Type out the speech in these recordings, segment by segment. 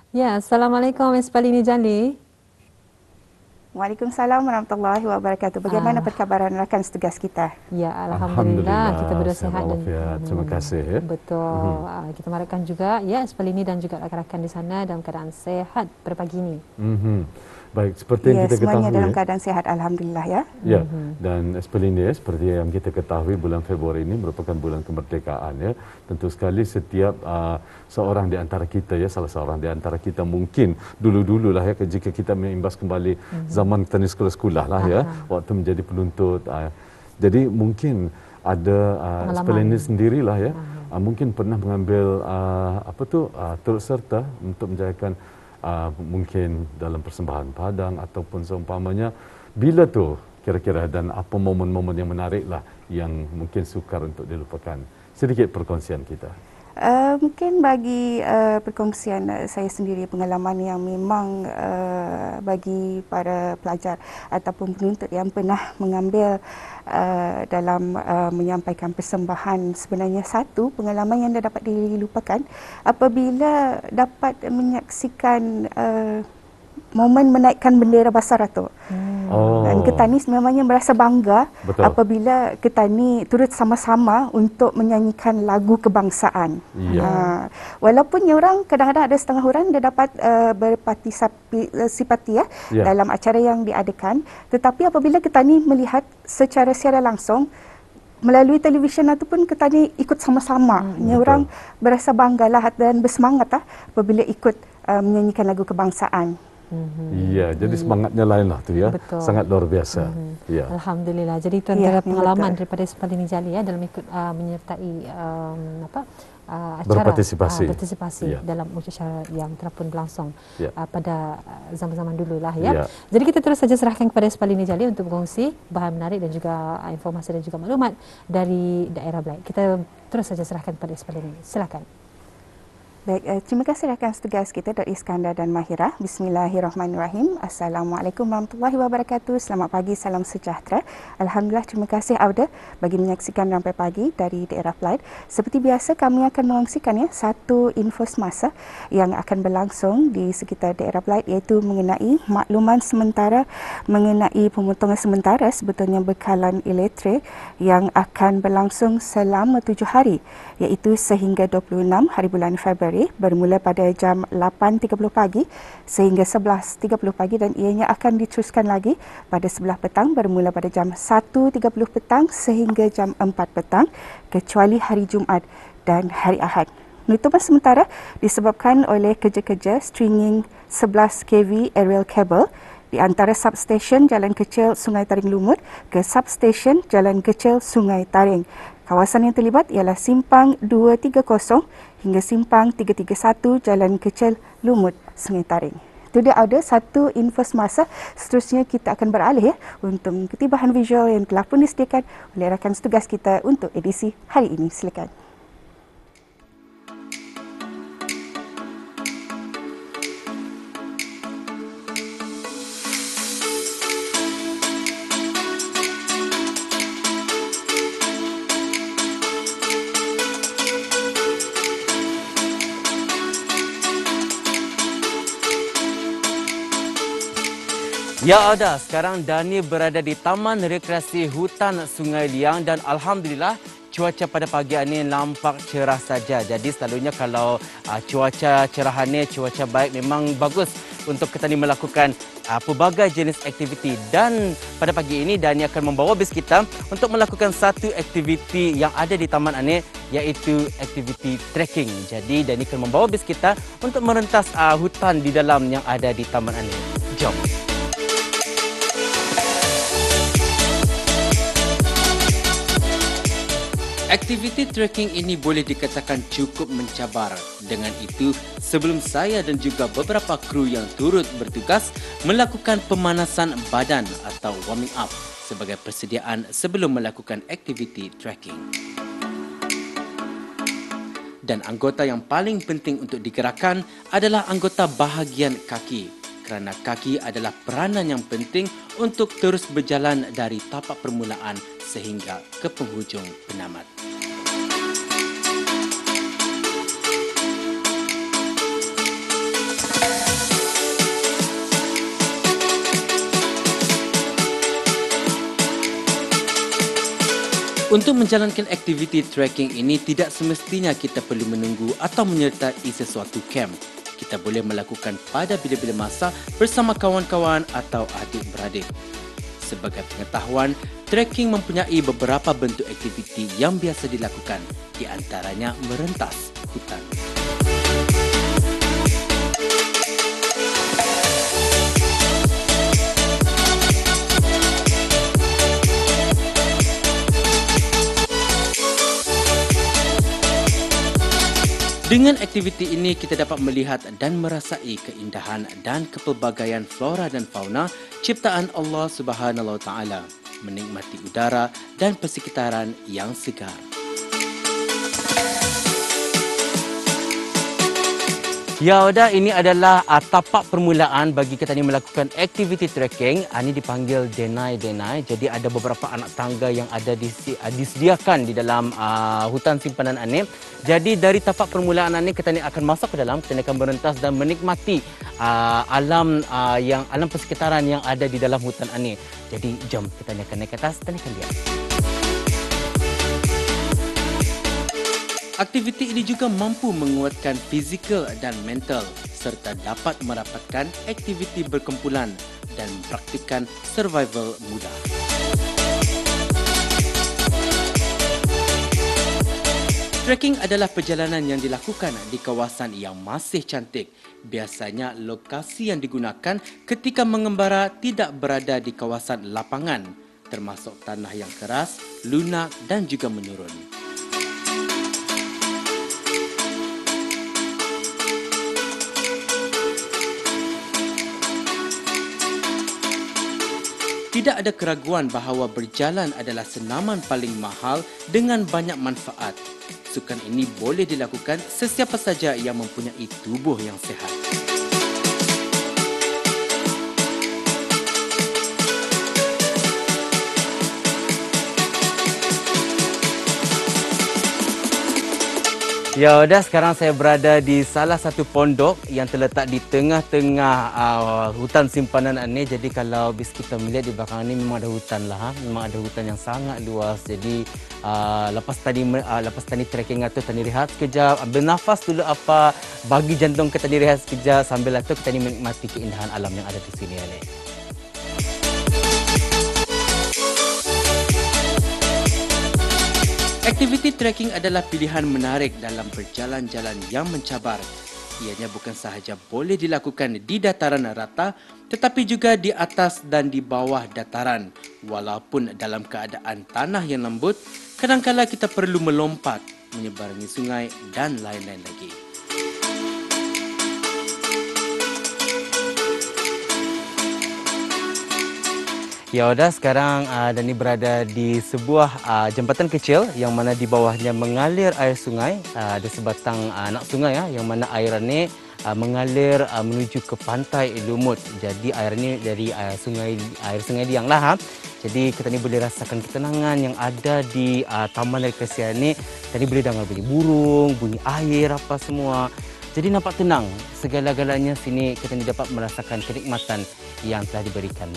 Ya, Assalamualaikum Miss Palini Jali. Waalaikumsalam warahmatullahi wabarakatuh. Bagaimana Ah, perkabaran rakan setugas kita? ya, Alhamdulillah kita Alhamdulillah, berdua sehat sihat dan walafiat. Terima kasih ya. betul. Kita harapkan juga ya Miss Palini dan juga rakan-rakan di sana dalam keadaan sehat pada pagi ini. Baik, seperti yang Ya, kita semuanya dalam ketahui, keadaan sehat Alhamdulillah ya. ya, dan Espelini seperti yang kita ketahui bulan Februari ini merupakan bulan kemerdekaan ya. Tentu sekali setiap seorang di antara kita ya, salah seorang di antara kita mungkin dulu-dulu lah ya, jika kita mengimbas kembali zaman kita ni sekolah-sekolah lah ya, waktu menjadi penuntut. Jadi mungkin ada Espelini sendirilah ya, mungkin pernah mengambil turut serta untuk menjayakan mungkin dalam persembahan padang ataupun seumpamanya, bila tu kira-kira dan apa momen-momen yang menarik lah yang mungkin sukar untuk dilupakan. Sedikit perkongsian kita. Mungkin bagi perkongsian saya sendiri, pengalaman yang memang bagi para pelajar ataupun penuntut yang pernah mengambil dalam menyampaikan persembahan, sebenarnya satu pengalaman yang dah dapat dilupakan apabila dapat menyaksikan momen menaikkan bendera Basara tu. Dan kita ni sebenarnya merasa bangga. Betul. Apabila kita ni turut sama-sama untuk menyanyikan lagu kebangsaan. Ya. Walaupun orang kadang-kadang ada setengah orang dia dapat berpartisipasi dalam acara yang diadakan, tetapi apabila kita ni melihat secara langsung melalui televisyen ataupun kita ni ikut sama-sama, orang berasa banggalah dan bersemangat apabila ikut menyanyikan lagu kebangsaan. Ya, jadi semangatnya lain lah tu ya. Betul. Sangat luar biasa. Ya. Alhamdulillah. Jadi itu antara pengalaman daripada Palini Jali ya dalam ikut menyertai acara partisipasi dalam acara yang telah pun berlangsung pada zaman-zaman dululah ya. Jadi kita terus saja serahkan kepada Palini Jali untuk berkongsi bahan menarik dan juga informasi dan juga maklumat dari daerah Belait. Kita terus saja serahkan kepada Palini. Silakan. Baik, terima kasih rakan setugas kita Dr. Iskandar dan Mahira. Bismillahirrahmanirrahim. Assalamualaikum warahmatullahi wabarakatuh. Selamat pagi, salam sejahtera. Alhamdulillah, terima kasih Auda bagi menyaksikan Rampai Pagi dari daerah Belait. Seperti biasa kami akan mengongsikan satu info semasa yang akan berlangsung di sekitar daerah Belait, iaitu mengenai makluman sementara mengenai pemotongan sementara sebetulnya bekalan elektrik yang akan berlangsung selama 7 hari, iaitu sehingga 26 hari bulan Februari, bermula pada jam 8.30 pagi sehingga 11.30 pagi, dan ianya akan diteruskan lagi pada sebelah petang bermula pada jam 1.30 petang sehingga jam 4 petang, kecuali hari Jumaat dan hari Ahad. Penutupan sementara disebabkan oleh kerja-kerja stringing 11 kV aerial cable di antara substesen Jalan Kecil Sungai Taring Lumut ke substesen Jalan Kecil Sungai Taring. Kawasan yang terlibat ialah Simpang 230 hingga Simpang 331 Jalan Kecil Lumut, Sungai Taring. Itu dia ada satu info semasa. Seterusnya kita akan beralih untuk mengikuti bahan visual yang telah pun disediakan oleh rakan setugas kita untuk edisi hari ini. Silakan. Ya ada, sekarang Dani berada di Taman Rekreasi Hutan Sungai Liang dan Alhamdulillah cuaca pada pagi ini nampak cerah saja. Jadi selalunya kalau cuaca cerah ni, cuaca baik, memang bagus untuk kita ni melakukan pelbagai jenis aktiviti. Dan pada pagi ini Dani akan membawa bis kita untuk melakukan satu aktiviti yang ada di taman ini, iaitu aktiviti trekking. Jadi Dani akan membawa bis kita untuk merentas hutan di dalam yang ada di taman ini. Jom. Aktiviti trekking ini boleh dikatakan cukup mencabar. Dengan itu, sebelum saya dan juga beberapa kru yang turut bertugas melakukan pemanasan badan atau warming up sebagai persediaan sebelum melakukan aktiviti trekking. Dan anggota yang paling penting untuk digerakkan adalah anggota bahagian kaki, kerana kaki adalah peranan yang penting untuk terus berjalan dari tapak permulaan sehingga ke penghujung penamat. Untuk menjalankan aktiviti trekking ini, tidak semestinya kita perlu menunggu atau menyertai sesuatu kamp. Kita boleh melakukan pada bila-bila masa bersama kawan-kawan atau adik-beradik. Sebagai pengetahuan, trekking mempunyai beberapa bentuk aktiviti yang biasa dilakukan, di antaranya merentas hutan. Dengan aktiviti ini, kita dapat melihat dan merasai keindahan dan kepelbagaian flora dan fauna ciptaan Allah Subhanahu Wa Taala, menikmati udara dan persekitaran yang segar. Ya, Oda, ini adalah tapak permulaan bagi kita ni melakukan aktiviti trekking. Ini dipanggil denai-denai. Jadi ada beberapa anak tangga yang ada disediakan di dalam hutan simpanan ini. Jadi dari tapak permulaan ini kita ni akan masuk ke dalam, kita ni akan merentas dan menikmati alam persekitaran yang ada di dalam hutan ini. Jadi jom kita ni akan naik ke atas, kita ni akan lihat. Aktiviti ini juga mampu menguatkan fizikal dan mental serta dapat merapatkan aktiviti berkumpulan dan praktikan survival mudah. Trekking adalah perjalanan yang dilakukan di kawasan yang masih cantik. Biasanya lokasi yang digunakan ketika mengembara tidak berada di kawasan lapangan, termasuk tanah yang keras, lunak dan juga menurun. Tidak ada keraguan bahawa berjalan adalah senaman paling mahal dengan banyak manfaat. Sukan ini boleh dilakukan sesiapa saja yang mempunyai tubuh yang sihat. Ya, Oda, sekarang saya berada di salah satu pondok yang terletak di tengah-tengah hutan simpanan ini. Jadi kalau bis kita melihat di belakang ini memang ada hutan lah, memang ada hutan yang sangat luas. Jadi lepas tadi trekking atau tadi rehat sekejap, ambil nafas dulu apa, bagi jantung kita rehat sekejap, sambil itu kita menikmati keindahan alam yang ada di sini ni. Aktiviti trekking adalah pilihan menarik dalam berjalan-jalan yang mencabar. Ianya bukan sahaja boleh dilakukan di dataran rata, tetapi juga di atas dan di bawah dataran. Walaupun dalam keadaan tanah yang lembut, kadang-kala kita perlu melompat, menyeberangi sungai dan lain-lain lagi. Ya, Oda, sekarang Dani berada di sebuah jambatan kecil yang mana di bawahnya mengalir air sungai. Ada sebatang anak sungai yang mana air ini mengalir menuju ke pantai Lumut. Jadi air ini dari air sungai Liang lah. Jadi kita ni boleh rasakan ketenangan yang ada di taman rekreasi ini. Tadi boleh dengar bunyi burung, bunyi air apa semua. Jadi nampak tenang. Segala-galanya sini kita ni dapat merasakan kenikmatan yang telah diberikan.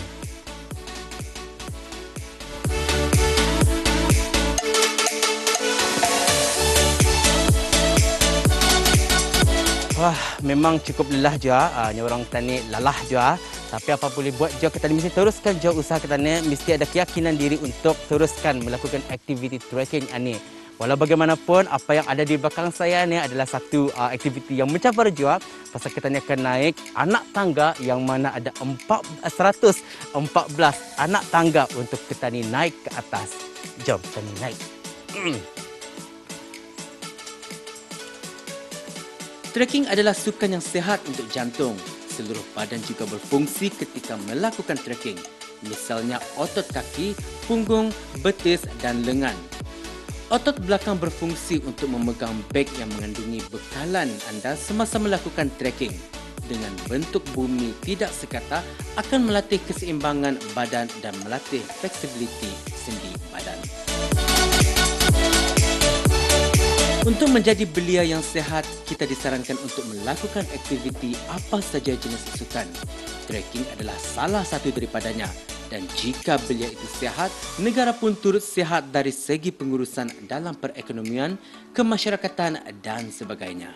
Wah, memang cukup lelah jua. Orang kita ni lelah jua. Tapi apa boleh buat jua, kita ni mesti teruskan jua usaha kita ni. Mesti ada keyakinan diri untuk teruskan melakukan aktiviti trekking ini. Walau bagaimanapun, apa yang ada di belakang saya ni adalah satu aktiviti yang mencabar jua. Pasal kita ni akan naik anak tangga yang mana ada 114 anak tangga untuk kita ni naik ke atas. Jom kita ni naik. Trekking adalah sukan yang sihat untuk jantung. Seluruh badan juga berfungsi ketika melakukan trekking. Misalnya otot kaki, punggung, betis dan lengan. Otot belakang berfungsi untuk memegang beg yang mengandungi bekalan anda semasa melakukan trekking. Dengan bentuk bumi tidak sekata akan melatih keseimbangan badan dan melatih fleksibiliti sendi badan. Untuk menjadi belia yang sihat, kita disarankan untuk melakukan aktiviti apa saja jenis sukan. Trekking adalah salah satu daripadanya Dan jika belia itu sihat, negara pun turut sihat dari segi pengurusan dalam perekonomian, kemasyarakatan dan sebagainya.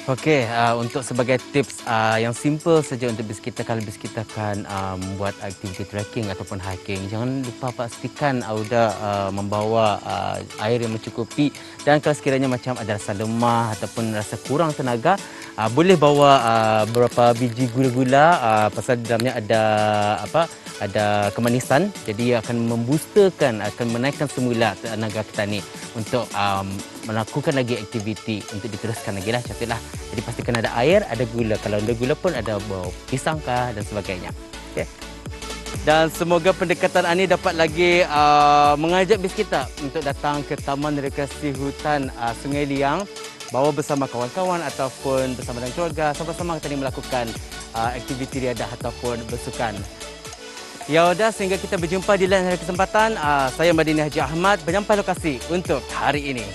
Okey, untuk sebagai tips yang simple saja untuk bis kita, kalau bis kita akan membuat aktiviti trekking ataupun hiking, jangan lupa pastikan Auda membawa air yang mencukupi, dan kalau sekiranya macam ada rasa lemah ataupun rasa kurang tenaga, boleh bawa beberapa biji gula-gula, pasal dalamnya ada kemanisan, jadi akan memboosterkan, akan menaikkan semula tenaga kita ni untuk melakukan lagi aktiviti, untuk diteruskan lagi lah, cantiklah. Jadi pastikan ada air, ada gula. Kalau ada gula pun ada bau pisang kah dan sebagainya. Okay. Dan semoga pendekatan ini dapat lagi mengajak bis kita untuk datang ke Taman Rekreasi Hutan Sungai Liang, bawa bersama kawan-kawan ataupun bersama dengan keluarga, sama-sama kita melakukan aktiviti riadah ataupun bersukan. Ya sudah, sehingga kita berjumpa di lain hari kesempatan. Saya Madini Haji Ahmad, penyampai lokasi untuk hari ini.